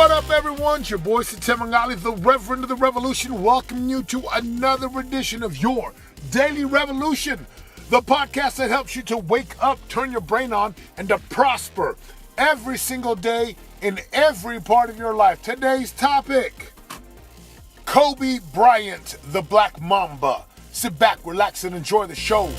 What up, everyone? It's your boy, Satemangali, the Reverend of the Revolution, welcoming you to another edition of your Daily Revolution, the podcast that helps you to wake up, turn your brain on, and to prosper every single day in every part of your life. Today's topic, Kobe Bryant, the Black Mamba. Sit back, relax, and enjoy the show.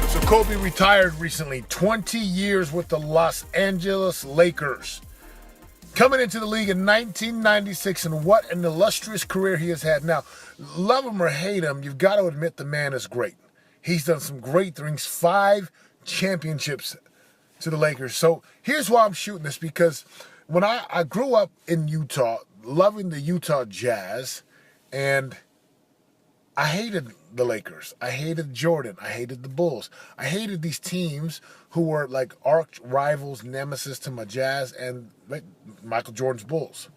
So Kobe retired recently, 20 years with the Los Angeles Lakers. Coming into the league in 1996, and what an illustrious career he has had. Now, love him or hate him, you've got to admit the man is great. He's done some great things, 5 championships to the Lakers. So here's why I'm shooting this, because when I grew up in Utah, loving the Utah Jazz, and I hated the Lakers. I hated Jordan. I hated the Bulls. I hated these teams who were like arch rivals, nemesis to my Jazz and Michael Jordan's Bulls.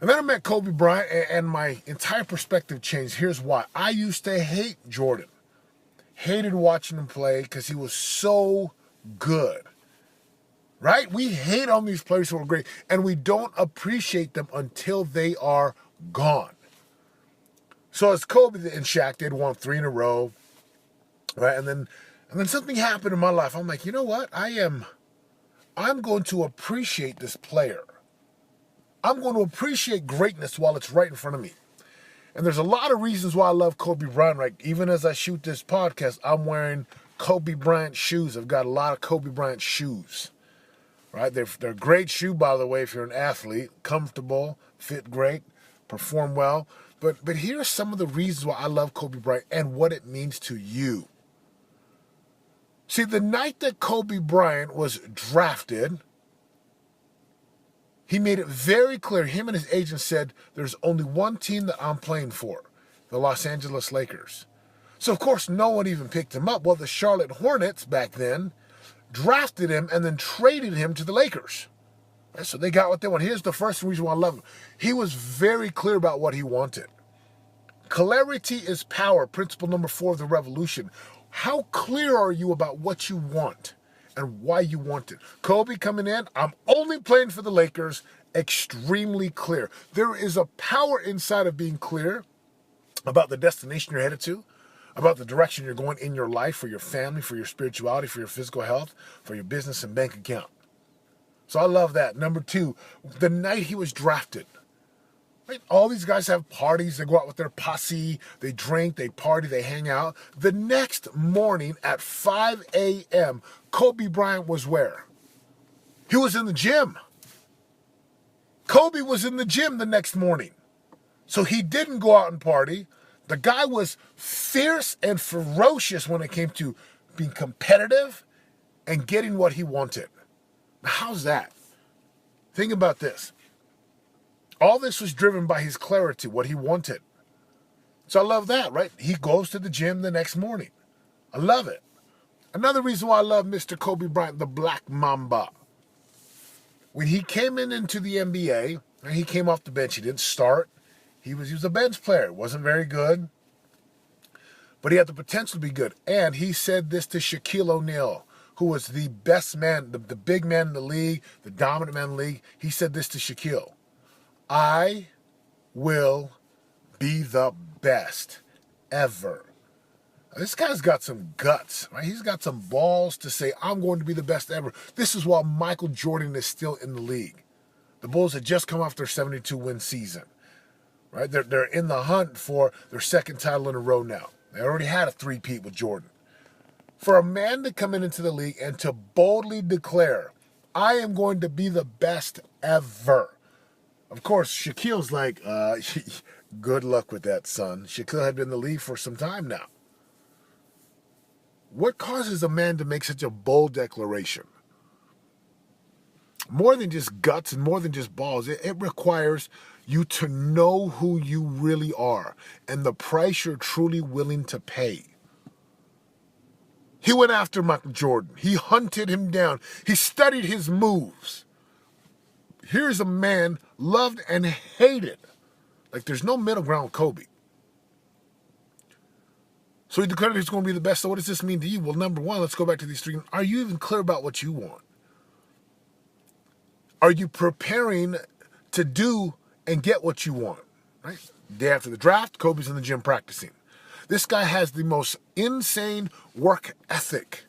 And then I met Kobe Bryant, and my entire perspective changed. Here's why. I used to hate Jordan. Hated watching him play because he was so good. Right? We hate on these players who are great, and we don't appreciate them until they are gone. So as Kobe and Shaq, they'd won 3 in a row, right? And then something happened in my life. I'm like, you know what? I'm going to appreciate this player. I'm going to appreciate greatness while it's right in front of me. And there's a lot of reasons why I love Kobe Bryant. Right? Even as I shoot this podcast, I'm wearing Kobe Bryant shoes. I've got a lot of Kobe Bryant shoes. Right? They're great shoe, by the way, if you're an athlete. Comfortable, fit great, perform well. But here are some of the reasons why I love Kobe Bryant and what it means to you. See, the night that Kobe Bryant was drafted, he made it very clear. Him and his agent said, there's only one team that I'm playing for, the Los Angeles Lakers. So, of course, no one even picked him up. Well, the Charlotte Hornets back then drafted him and then traded him to the Lakers. So they got what they want. Here's the first reason why I love him. He was very clear about what he wanted. Clarity is power, principle number 4 of the revolution. How clear are you about what you want and why you want it? Kobe coming in, I'm only playing for the Lakers, extremely clear. There is a power inside of being clear about the destination you're headed to, about the direction you're going in your life, for your family, for your spirituality, for your physical health, for your business and bank account. So I love that. Number 2, the night he was drafted. Right? All these guys have parties. They go out with their posse. They drink, they party, they hang out. The next morning at 5 a.m., Kobe Bryant was where? He was in the gym. Kobe was in the gym the next morning. So he didn't go out and party. The guy was fierce and ferocious when it came to being competitive and getting what he wanted. How's that? Think about this. All this was driven by his clarity, what he wanted. So I love that, right? He goes to the gym the next morning. I love it. Another reason why I love Mr. Kobe Bryant, the Black Mamba. When he came into the NBA, and he came off the bench, he didn't start. He was a bench player. Wasn't very good. But he had the potential to be good. And he said this to Shaquille O'Neal, who was the best man, the big man in the league, the dominant man in the league. He said this to Shaquille: I will be the best ever. Now, this guy's got some guts, right? He's got some balls to say, I'm going to be the best ever. This is while Michael Jordan is still in the league. The Bulls had just come off their 72-win season, right? They're in the hunt for their second title in a row now. They already had a three-peat with Jordan. For a man to come into the league and to boldly declare, I am going to be the best ever. Of course, Shaquille's like, good luck with that, son. Shaquille had been in the league for some time now. What causes a man to make such a bold declaration? More than just guts and more than just balls, it requires you to know who you really are and the price you're truly willing to pay. He went after Michael Jordan. He hunted him down. He studied his moves. Here's a man loved and hated. Like, there's no middle ground with Kobe. So he declared he's going to be the best. So what does this mean to you? Well, number one, let's go back to these three. Are you even clear about what you want? Are you preparing to do and get what you want? Right? Day after the draft, Kobe's in the gym practicing. This guy has the most insane work ethic.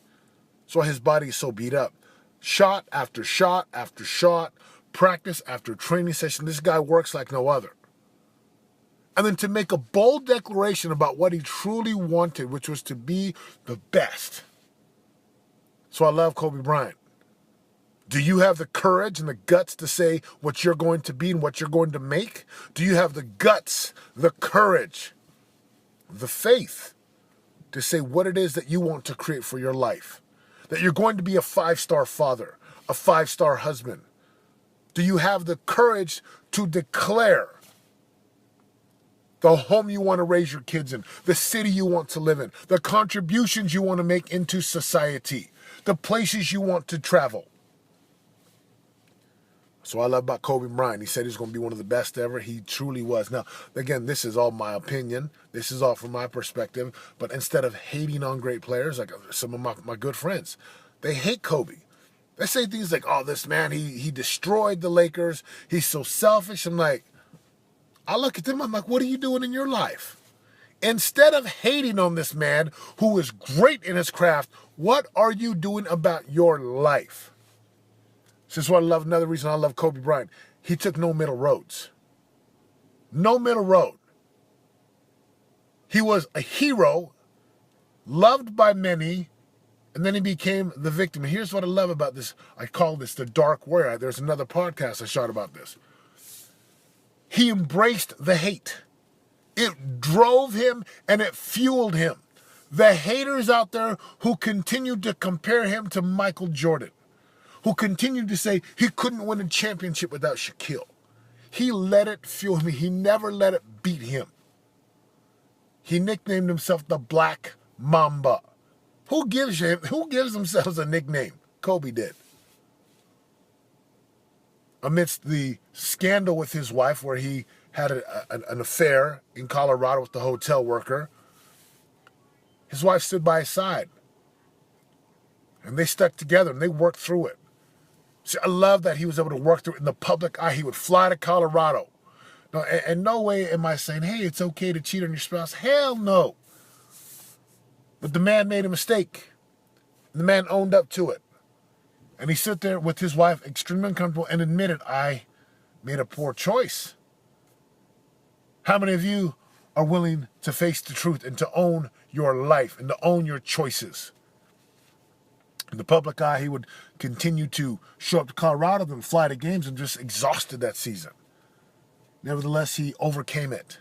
That's why his body is so beat up. Shot after shot after shot, practice after training session. This guy works like no other. And then to make a bold declaration about what he truly wanted, which was to be the best. So I love Kobe Bryant. Do you have the courage and the guts to say what you're going to be and what you're going to make? Do you have the guts, the courage, the faith to say what it is that you want to create for your life? That you're going to be a 5-star father, a 5-star husband? Do you have the courage to declare the home you want to raise your kids in, the city you want to live in, the contributions you want to make into society, the places you want to travel? So I love about Kobe Bryant. He said he's going to be one of the best ever. He truly was. Now, again, this is all my opinion. This is all from my perspective. But instead of hating on great players, like some of my good friends, they hate Kobe. They say things like, oh, this man, he destroyed the Lakers. He's so selfish. I'm like, I look at them, I'm like, what are you doing in your life? Instead of hating on this man who is great in his craft, what are you doing about your life? This is what I love. Another reason I love Kobe Bryant. He took no middle roads. No middle road. He was a hero, loved by many, and then he became the victim. And here's what I love about this. I call this the dark warrior. There's another podcast I shot about this. He embraced the hate. It drove him and it fueled him. The haters out there who continued to compare him to Michael Jordan, who continued to say he couldn't win a championship without Shaquille. He let it fuel him. He never let it beat him. He nicknamed himself the Black Mamba. Who gives themselves a nickname? Kobe did. Amidst the scandal with his wife where he had an affair in Colorado with the hotel worker, his wife stood by his side. And they stuck together and they worked through it. See, I love that he was able to work through it in the public eye. He would fly to Colorado. No, and no way am I saying, hey, it's okay to cheat on your spouse. Hell no. But the man made a mistake. The man owned up to it. And he stood there with his wife, extremely uncomfortable, and admitted, I made a poor choice. How many of you are willing to face the truth and to own your life and to own your choices? In the public eye, he would continue to show up to Colorado and fly to games and just exhausted that season. Nevertheless, he overcame it.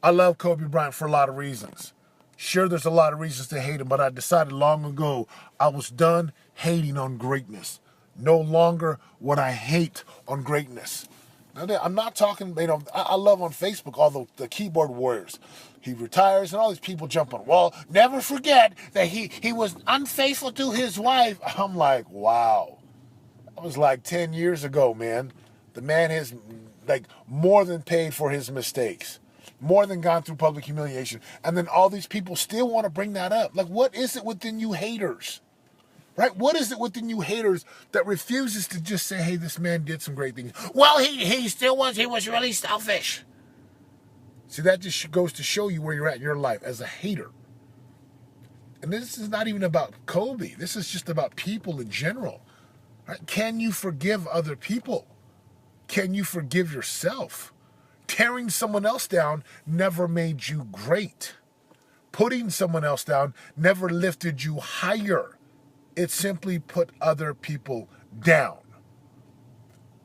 I love Kobe Bryant for a lot of reasons. Sure, there's a lot of reasons to hate him, but I decided long ago I was done hating on greatness. No longer would I hate on greatness. Now, I'm not talking, I love on Facebook all the keyboard warriors. He retires and all these people jump on. Well, never forget that he was unfaithful to his wife. I'm like, wow. That was like 10 years ago, man. The man has more than paid for his mistakes. More than gone through public humiliation. And then all these people still want to bring that up. Like, what is it within you haters? Right? What is it within you haters that refuses to just say, hey, this man did some great things? Well, he was really selfish. See, that just goes to show you where you're at in your life as a hater. And this is not even about Kobe. This is just about people in general. Right? Can you forgive other people? Can you forgive yourself? Tearing someone else down never made you great. Putting someone else down never lifted you higher. It simply put other people down.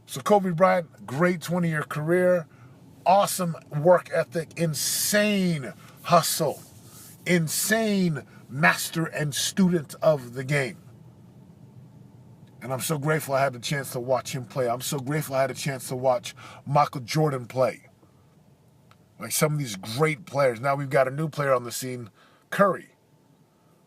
So Kobe Bryant, great 20-year career, awesome work ethic, insane hustle, insane master and student of the game. And I'm so grateful I had the chance to watch him play. I'm so grateful I had a chance to watch Michael Jordan play. Like some of these great players. Now we've got a new player on the scene, Curry.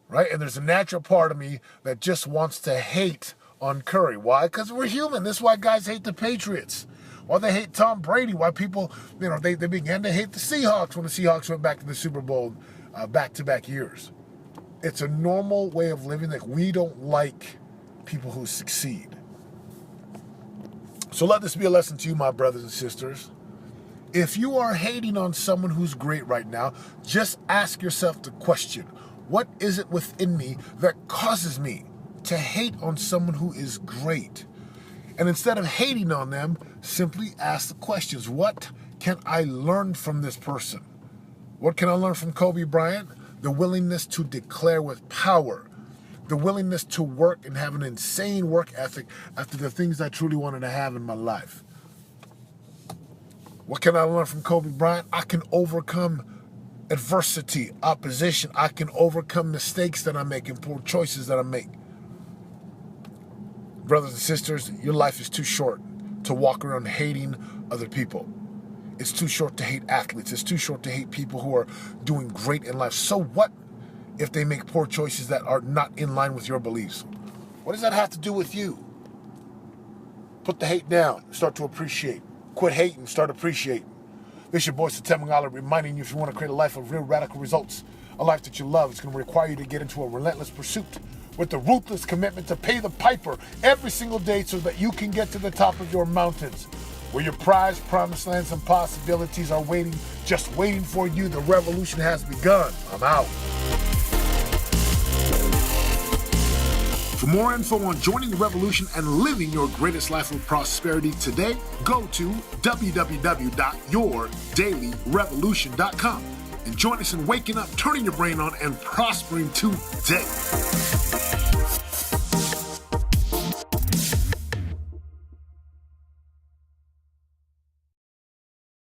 Right? And there's a natural part of me that just wants to hate on Curry. Why? Because we're human. This is why guys hate the Patriots. Why they hate Tom Brady, why people, they began to hate the Seahawks when the Seahawks went back to the Super Bowl back-to-back years. It's a normal way of living that we don't like people who succeed. So let this be a lesson to you, my brothers and sisters. If you are hating on someone who's great right now, just ask yourself the question, what is it within me that causes me to hate on someone who is great? And instead of hating on them, simply ask the questions. What can I learn from this person? What can I learn from Kobe Bryant? The willingness to declare with power. The willingness to work and have an insane work ethic after the things I truly wanted to have in my life. What can I learn from Kobe Bryant? I can overcome adversity, opposition. I can overcome mistakes that I make and poor choices that I make. Brothers and sisters, your life is too short to walk around hating other people. It's too short to hate athletes. It's too short to hate people who are doing great in life. So what if they make poor choices that are not in line with your beliefs? What does that have to do with you? Put the hate down. Start to appreciate. Quit hating. Start appreciating. This is your boy, Satemangala, reminding you if you want to create a life of real radical results, a life that you love, it's going to require you to get into a relentless pursuit with the ruthless commitment to pay the piper every single day so that you can get to the top of your mountains, where your prized promised lands and possibilities are waiting, just waiting for you. The revolution has begun. I'm out. For more info on joining the revolution and living your greatest life of prosperity today, go to www.yourdailyrevolution.com and join us in waking up, turning your brain on, and prospering today.